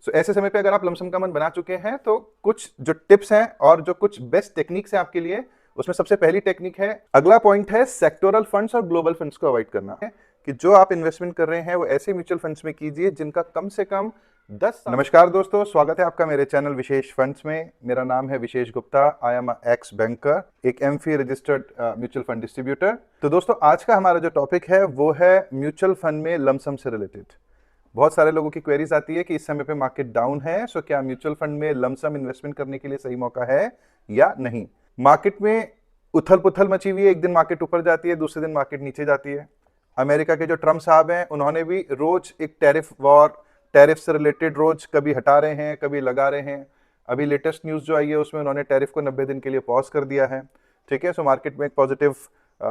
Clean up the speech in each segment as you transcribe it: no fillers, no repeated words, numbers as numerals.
ऐसे समय पे अगर आप लमसम का मन बना चुके हैं तो कुछ जो टिप्स हैं और जो कुछ बेस्ट टेक्निक्स हैं आपके लिए, उसमें सबसे पहली टेक्निक है, अगला पॉइंट है सेक्टोरल फंड्स और ग्लोबल फंड्स को अवॉइड करना है कि जो आप इन्वेस्टमेंट कर रहे हैं वो ऐसे म्यूचुअल फंड्स में कीजिए जिनका कम से कम 10 नमस्कार दोस्तों, स्वागत है आपका मेरे चैनल विशेष फंड्स में। मेरा नाम है Vishesh Gupta. I am ex banker, एक AMFI registered mutual fund distributor. तो दोस्तों, आज का हमारा जो टॉपिक है वो है म्यूचुअल फंड में लमसम से रिलेटेड। बहुत सारे लोगों की क्वेरीज आती है कि इस समय पे मार्केट डाउन है, सो क्या म्यूचुअल फंड में लमसम इन्वेस्टमेंट करने के लिए सही मौका है या नहीं। मार्केट में उथल पुथल मची हुई है, एक दिन मार्केट ऊपर जाती है, दूसरे दिन मार्केट नीचे जाती है। अमेरिका के जो ट्रम्प साहब हैं, उन्होंने भी रोज एक टैरिफ वॉर, टैरिफ से रिलेटेड रोज कभी हटा रहे हैं, कभी लगा रहे हैं। अभी लेटेस्ट न्यूज जो आई है उसमें उन्होंने टैरिफ को 90 दिन के लिए पॉज कर दिया है। ठीक है, सो मार्केट में एक पॉजिटिव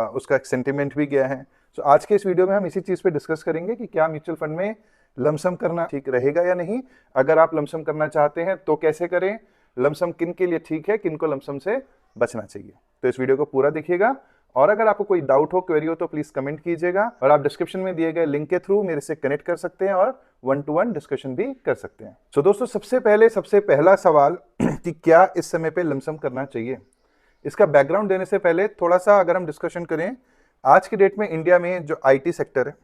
उसका एक सेंटिमेंट भी गया है। सो आज के इस वीडियो में हम इसी चीज पे डिस्कस करेंगे कि क्या म्यूचुअल फंड में लमसम करना ठीक रहेगा या नहीं। अगर आप लमसम करना चाहते हैं तो कैसे करें, लमसम किन के लिए ठीक है, किन को लमसम से बचना चाहिए। तो इस वीडियो को पूरा देखिएगा, और अगर आपको कोई डाउट हो, क्वेरी हो तो प्लीज कमेंट कीजिएगा, और आप डिस्क्रिप्शन में दिए गए लिंक के थ्रू मेरे से कनेक्ट कर सकते हैं और 1-to-1 डिस्कशन भी कर सकते हैं। सो दोस्तों, सबसे पहला सवाल कि क्या इस समय पे लमसम करना चाहिए, इसका बैकग्राउंड देने से पहले थोड़ा सा अगर हम डिस्कशन करें, आज की डेट में इंडिया में जो IT सेक्टर है,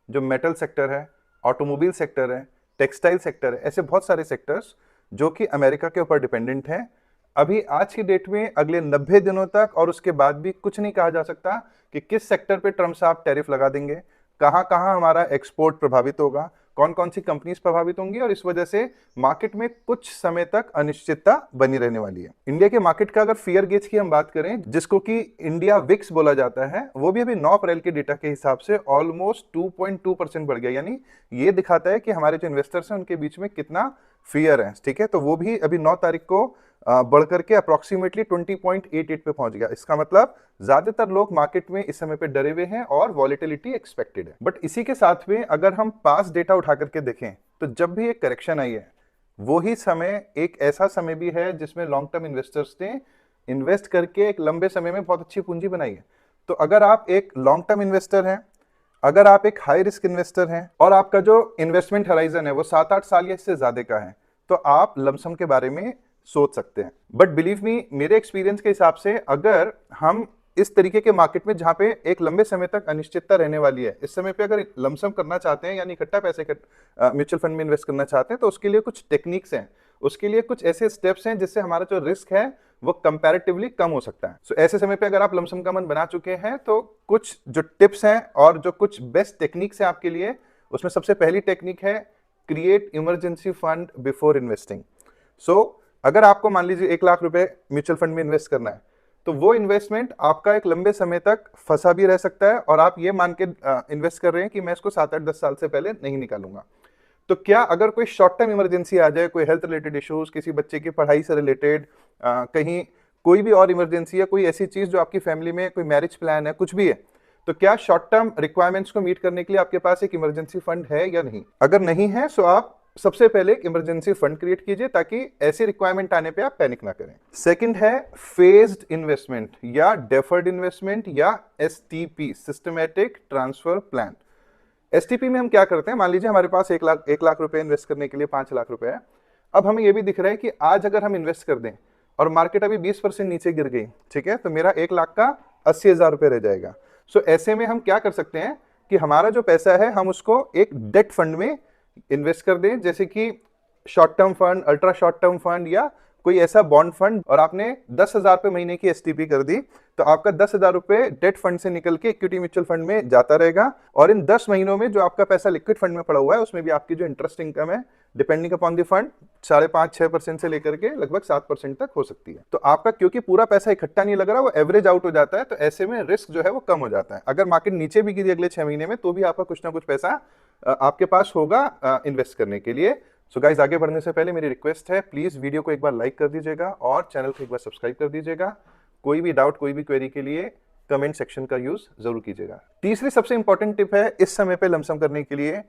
जो मेटल सेक्टर है, ऑटोमोबाइल सेक्टर है, टेक्सटाइल सेक्टर है, ऐसे बहुत सारे सेक्टर्स जो कि अमेरिका के ऊपर डिपेंडेंट हैं। अभी आज की डेट में अगले 90 दिनों तक और उसके बाद भी कुछ नहीं कहा जा सकता कि किस सेक्टर पे ट्रम्प साहब टैरिफ लगा देंगे, कहां कहां हमारा एक्सपोर्ट प्रभावित होगा, कौन कौन सी कंपनीज प्रभावित होंगी, और इस वजह से मार्केट में कुछ समय तक अनिश्चितता बनी रहने वाली है। इंडिया के मार्केट का अगर फियर गेज की हम बात करें, जिसको कि इंडिया विक्स बोला जाता है, वो भी अभी 9 अप्रैल के डेटा के हिसाब से ऑलमोस्ट 2.2% बढ़ गया। यानी ये दिखाता है कि हमारे जो इन्वेस्टर्स हैं उनके बीच में कितना फियर है। ठीक है, तो वो भी अभी 9 तारीख को बढ़ करके अप्रोक्सीमेटली 20.88 पे पहुंच गया। इसका मतलब ज्यादातर लोग मार्केट में इस समय पे डरे हुए हैं और वॉलेटिलिटी एक्सपेक्टेड है। बट इसी के साथ में अगर हम पास डेटा उठा करके देखें तो जब भी एक करेक्शन आई है, वो ही समय एक ऐसा समय भी है जिसमें लॉन्ग टर्म इन्वेस्टर्स ने इन्वेस्ट करके एक लंबे समय में बहुत अच्छी पूंजी बनाई है। तो अगर आप एक लॉन्ग टर्म इन्वेस्टर हैं, अगर आप एक हाई रिस्क इन्वेस्टर हैं और आपका जो इन्वेस्टमेंट हराइजन है वो 7-8 साल या इससे ज्यादा का है, तो आप लमसम के बारे में सोच सकते हैं। बट बिलीव मी, मेरे एक्सपीरियंस के हिसाब से अगर हम इस तरीके के मार्केट में जहां पे एक लंबे समय तक अनिश्चितता रहने वाली है, इस समय पे अगर लमसम करना चाहते हैं, यानी इकट्ठा पैसे म्यूचुअल फंड में इन्वेस्ट करना चाहते हैं, तो उसके लिए कुछ टेक्निक्स हैं, उसके लिए कुछ ऐसे स्टेप्स हैं जिससे हमारा जो रिस्क है वो कंपैरेटिवली कम हो सकता है। सो ऐसे समय पे अगर आप लमसम का मन बना चुके हैं तो कुछ जो टिप्स हैं और जो कुछ बेस्ट टेक्निक्स हैं आपके लिए, उसमें सबसे पहली टेक्निक है create emergency fund before investing. So अगर आपको मान लीजिए 1 लाख रुपए म्यूचुअल फंड में इन्वेस्ट करना है, तो वो इन्वेस्टमेंट आपका एक लंबे समय तक फंसा भी रह सकता है, और आप ये मान के इन्वेस्ट कर रहे हैं कि मैं इसको 7-8-10 साल से पहले नहीं निकालूंगा। तो क्या अगर कोई शॉर्ट टर्म इमरजेंसी आ जाए, कोई हेल्थ रिलेटेड इश्यूज, किसी बच्चे की पढ़ाई से रिलेटेड, कहीं कोई भी और इमरजेंसी है, कोई ऐसी चीज जो आपकी फैमिली में, कोई मैरिज प्लान है, कुछ भी है, तो क्या शॉर्ट टर्म रिक्वायरमेंट्स को मीट करने के लिए आपके पास एक इमरजेंसी फंड है या नहीं। अगर नहीं है तो आप सबसे पहले एक इमरजेंसी फंड क्रिएट कीजिए ताकि ऐसी रिक्वायरमेंट आने पे आप पैनिक ना करें। सेकंड है फेज्ड इन्वेस्टमेंट या डेफर्ड इन्वेस्टमेंट या STP, systematic transfer plan. STP में हम क्या करते हैं, मान लीजिए हमारे पास 1 लाख रुपए इन्वेस्ट करने के लिए 5 लाख रुपए है। अब हमें यह भी दिख रहा है कि आज अगर हम इन्वेस्ट कर दें और मार्केट अभी 20% नीचे गिर गई, ठीक है, तो मेरा 1 लाख का 80,000 रुपए रह जाएगा। सो ऐसे में हम क्या कर सकते हैं कि हमारा जो पैसा है हम उसको एक डेट फंड में इन्वेस्ट कर दें, जैसे कि short term fund, ultra short term fund या कोई ऐसा बॉन्ड फंड, और आपने 10,000 रुपए महीने की STP कर दी, तो आपका 10,000 रुपए डेट फंड से निकल के इक्विटी म्यूचुअल फंड में जाता रहेगा, और इन 10 महीनों में जो आपका पैसा लिक्विड फंड में पड़ा हुआ है उसमें भी आपकी जो इंटरेस्ट इनकम है डिपेंडिंग अपॉन द फंड 5.5-6% से लेकर के लगभग 7% तक हो सकती है। तो आपका क्योंकि पूरा पैसा इकट्ठा नहीं लग रहा, वो एवरेज आउट हो जाता है, तो ऐसे में रिस्क जो है वो कम हो जाता है। अगर मार्केट नीचे भी गिरी अगले 6 महीने में तो भी आपका कुछ ना कुछ पैसा आपके पास होगा इन्वेस्ट करने के लिए। सो गाइस, आगे बढ़ने से पहले मेरी रिक्वेस्ट है, प्लीज वीडियो को एक बार लाइक कर दीजिएगा और चैनल को एक बार सब्सक्राइब कर दीजिएगा। कोई भी डाउट, कोई भी क्वेरी के लिए कमेंट सेक्शन का यूज जरूर कीजिएगा। तीसरी सबसे इंपॉर्टेंट टिप है इस समय पे लमसम करने के लिए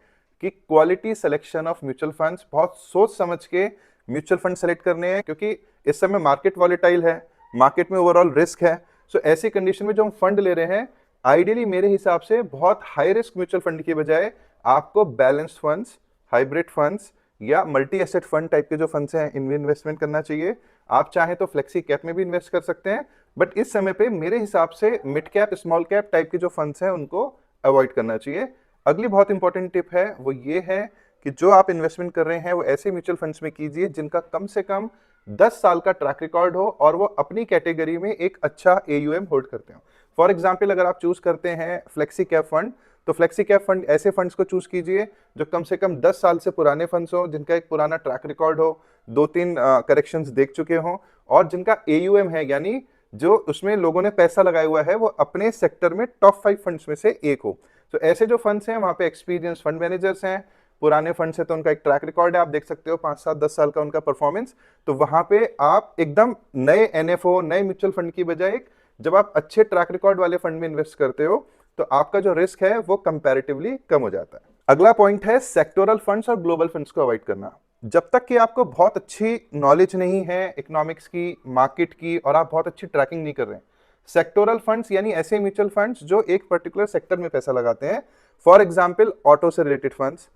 कि quality selection of mutual funds. बहुत सोच समझ के म्यूचुअल फंड सेलेक्ट करने हैं, क्योंकि इस समय मार्केट वॉलेटाइल है, मार्केट में ओवरऑल रिस्क है। सो ऐसी कंडीशन में जो हम फंड ले रहे हैं, आइडियली मेरे हिसाब से बहुत हाई रिस्क म्यूचुअल फंड की बजाय आपको बैलेंस्ड फंड्स, हाइब्रिड फंड्स या मल्टी एसेट फंड टाइप के जो फंड्स हैं इनमें इन्वेस्टमेंट करना चाहिए। आप चाहें तो फ्लेक्सी कैप में भी इन्वेस्ट कर सकते हैं, बट इस समय पे मेरे हिसाब से mid cap small cap type के जो फंड्स हैं उनको अवॉइड करना चाहिए। अगली बहुत इंपॉर्टेंट टिप है वो ये है कि जो आप इन्वेस्टमेंट कर रहे हैं वो ऐसे म्यूचुअल फंड्स में कीजिए जिनका कम से कम 10 साल का ट्रैक रिकॉर्ड हो और वो अपनी कैटेगरी में एक अच्छा AUM होल्ड करते हो। फॉर एग्जाम्पल, अगर आप चूज करते हैं फ्लेक्सी कैप फंड, तो फ्लेक्सी कैप फंड ऐसे फंड्स को चूज कीजिए जो कम से कम 10 साल से पुराने फंड्स हो, जिनका एक पुराना ट्रैक रिकॉर्ड हो, 2-3 करेक्शंस देख चुके हों, और जिनका AUM है, यानी जो उसमें लोगों ने पैसा लगाया हुआ है वो अपने सेक्टर में टॉप 5 फंड्स में से एक हो। तो ऐसे जो फंड्स हैं वहां पे एक्सपीरियंस फंड मैनेजर्स हैं, पुराने फंड से तो उनका एक ट्रैक रिकॉर्ड है, आप देख सकते हो 5-7-10 साल का उनका परफॉर्मेंस। तो वहां पे आप एकदम नए NFO, नए म्यूचुअल फंड की बजाय जब आप अच्छे ट्रैक रिकॉर्ड वाले फंड में इन्वेस्ट करते हो तो आपका जो रिस्क है वो कंपैरेटिवली कम हो जाता है। अगला पॉइंट है सेक्टोरल फंड्स और ग्लोबल फंड्स को अवॉइड करना। जब तक कि आपको बहुत अच्छी नॉलेज नहीं है इकोनॉमिक्स की, मार्केट की, और आप बहुत अच्छी ट्रैकिंग नहीं कर रहे हैं, सेक्टोरल फंड्स यानी ऐसे म्यूचुअल फंड्स जो एक पर्टिकुलर सेक्टर में पैसा लगाते हैं, फॉर एग्जांपल ऑटो से रिलेटेड फंड्स,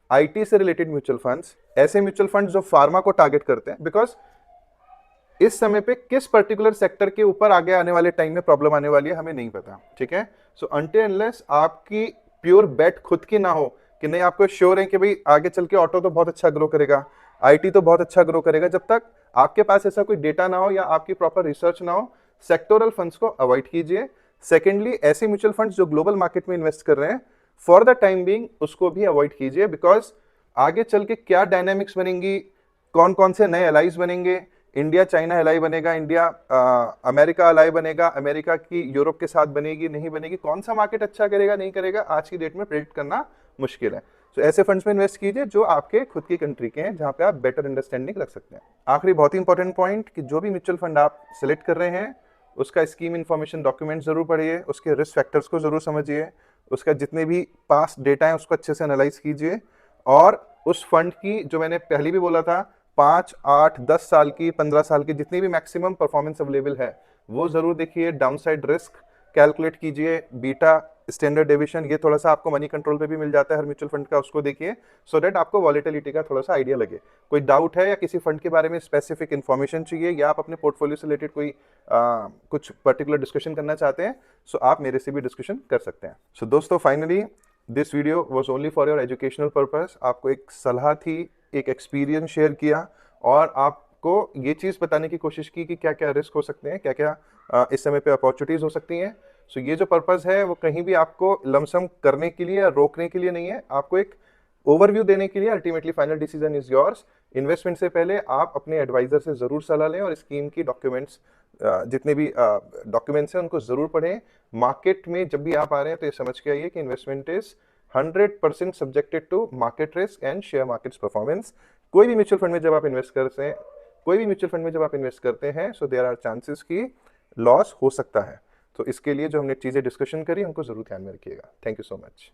IT से रिलेटेड म्यूचुअल फंड्स, ऐसे म्यूचुअल फंड्स जो फार्मा को टारगेट करते हैं, बिकॉज इस समय पे किस पर्टिकुलर सेक्टर के ऊपर आगे आने वाले टाइम में प्रॉब्लम आने वाली है हमें नहीं पता, ठीक है। सो अनटिल अनलेस आपकी प्योर बेट खुद की ना हो कि नहीं आपको श्योर है कि भाई आगे चल के ऑटो तो बहुत अच्छा ग्रो करेगा, IT तो बहुत अच्छा ग्रो करेगा, जब तक आपके पास ऐसा कोई डेटा ना हो या आपकी प्रॉपर रिसर्च ना हो, सेक्टोरल फंड्स को अवॉइड कीजिए। सेकेंडली, ऐसे म्यूचुअल फंड्स जो ग्लोबल मार्केट में इन्वेस्ट कर रहे हैं, फॉर द टाइम बीइंग उसको भी अवॉइड कीजिए, बिकॉज आगे चल के क्या डायनामिक्स बनेंगी, कौन कौन से नए अलाइज बनेंगे, इंडिया चाइना अलाई बनेगा, इंडिया अमेरिका अलाई बनेगा, अमेरिका की यूरोप के साथ बनेगी नहीं बनेगी, कौन सा मार्केट अच्छा करेगा नहीं करेगा, आज की डेट में प्रेडिक्ट करना मुश्किल है। तो ऐसे फंड्स में इन्वेस्ट कीजिए जो आपके खुद की कंट्री के हैं, जहां पे आप बेटर अंडरस्टैंडिंग रख सकते हैं। आखिरी बहुत ही इंपॉर्टेंट पॉइंट कि जो भी म्यूचुअल फंड आप सिलेक्ट कर रहे हैं उसका स्कीम इन्फॉर्मेशन डॉक्यूमेंट जरूर पढ़िए, उसके रिस्क फैक्टर्स को जरूर समझिए, उसका जितने भी पास्ट डेटा है उसको अच्छे से एनालाइज कीजिए, और उस फंड की, जो मैंने पहले भी बोला था, 5, 8, 10 साल की, 15 साल की जितनी भी मैक्सिमम परफॉर्मेंस अवेलेबल है वो जरूर देखिए। डाउनसाइड रिस्क कैलकुलेट कीजिए, बीटा स्टैंडर्ड डेविएशन, ये थोड़ा सा आपको मनी कंट्रोल पे भी मिल जाता है हर म्यूचुअल फंड का, उसको देखिए सो दैट आपको वॉलेटिलिटी का थोड़ा सा आइडिया लगे। कोई डाउट है या किसी फंड के बारे में स्पेसिफिक इन्फॉर्मेशन चाहिए या आप अपने पोर्टफोलियो से रिलेटेड कोई कुछ पर्टिकुलर डिस्कशन करना चाहते हैं, सो आप मेरे से भी डिस्कशन कर सकते हैं। सो दोस्तों, finally this video was only for your educational purpose. आपको एक सलाह थी, एक एक्सपीरियंस शेयर किया, और आपको ये चीज़ बताने की कोशिश की कि क्या क्या रिस्क हो सकते हैं, क्या क्या इस समय पे अपॉर्चुनिटीज़ हो सकती हैं। सो ये जो पर्पज़ है वो कहीं भी आपको लमसम करने के लिए या रोकने के लिए नहीं है, आपको एक ओवरव्यू देने के लिए। Ultimately final decision is yours. Investment से पहले आप अपने एडवाइजर से ज़रूर सलाह लें, और स्कीम की डॉक्यूमेंट्स, जितने भी डॉक्यूमेंट्स हैं उनको ज़रूर पढ़ें। मार्केट में जब भी आप आ रहे हैं तो ये समझ के आइए कि investment is 100% subjected to market risk and share markets performance. कोई भी म्यूचुअल फंड में जब आप इन्वेस्ट करते हैं, कोई भी म्यूचुअल फंड में जब आप इन्वेस्ट करते हैं, सो देयर आर चांसेस की लॉस हो सकता है। तो इसके लिए जो हमने चीज़ें डिस्कशन करी उनको जरूर ध्यान में रखिएगा। Thank you so much.